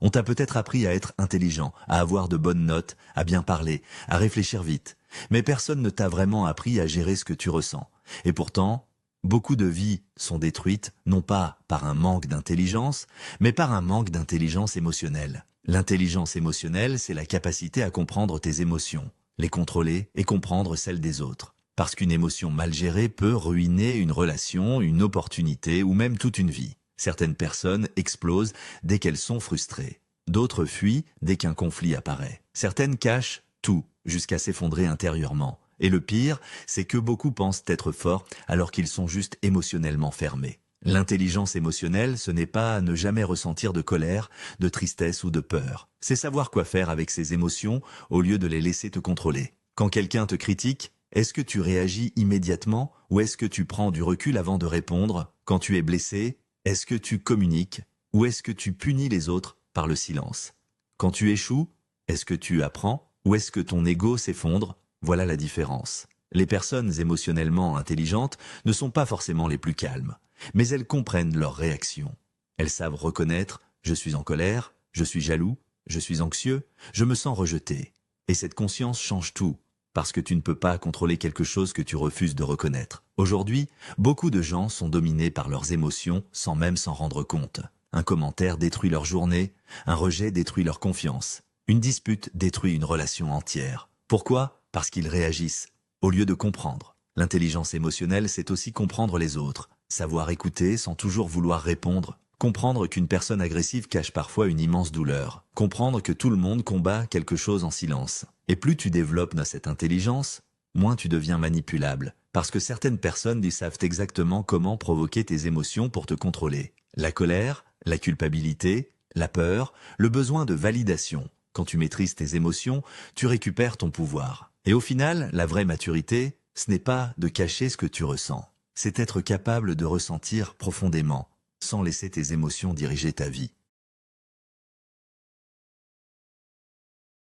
On t'a peut-être appris à être intelligent, à avoir de bonnes notes, à bien parler, à réfléchir vite. Mais personne ne t'a vraiment appris à gérer ce que tu ressens. Et pourtant, beaucoup de vies sont détruites, non pas par un manque d'intelligence, mais par un manque d'intelligence émotionnelle. L'intelligence émotionnelle, c'est la capacité à comprendre tes émotions, les contrôler et comprendre celles des autres. Parce qu'une émotion mal gérée peut ruiner une relation, une opportunité ou même toute une vie. Certaines personnes explosent dès qu'elles sont frustrées. D'autres fuient dès qu'un conflit apparaît. Certaines cachent tout jusqu'à s'effondrer intérieurement. Et le pire, c'est que beaucoup pensent être forts alors qu'ils sont juste émotionnellement fermés. L'intelligence émotionnelle, ce n'est pas ne jamais ressentir de colère, de tristesse ou de peur. C'est savoir quoi faire avec ces émotions au lieu de les laisser te contrôler. Quand quelqu'un te critique, est-ce que tu réagis immédiatement ou est-ce que tu prends du recul avant de répondre? Quand tu es blessé, est-ce que tu communiques ou est-ce que tu punis les autres par le silence? Quand tu échoues, est-ce que tu apprends ou est-ce que ton ego s'effondre? Voilà la différence. Les personnes émotionnellement intelligentes ne sont pas forcément les plus calmes, mais elles comprennent leurs réactions. Elles savent reconnaître « je suis en colère, je suis jaloux, je suis anxieux, je me sens rejeté ». Et cette conscience change tout, parce que tu ne peux pas contrôler quelque chose que tu refuses de reconnaître. Aujourd'hui, beaucoup de gens sont dominés par leurs émotions sans même s'en rendre compte. Un commentaire détruit leur journée, un rejet détruit leur confiance. Une dispute détruit une relation entière. Pourquoi? Parce qu'ils réagissent, au lieu de comprendre. L'intelligence émotionnelle, c'est aussi comprendre les autres, savoir écouter sans toujours vouloir répondre, comprendre qu'une personne agressive cache parfois une immense douleur, comprendre que tout le monde combat quelque chose en silence. Et plus tu développes cette intelligence, moins tu deviens manipulable, parce que certaines personnes savent exactement comment provoquer tes émotions pour te contrôler. La colère, la culpabilité, la peur, le besoin de validation. Quand tu maîtrises tes émotions, tu récupères ton pouvoir. Et au final, la vraie maturité, ce n'est pas de cacher ce que tu ressens. C'est être capable de ressentir profondément, sans laisser tes émotions diriger ta vie.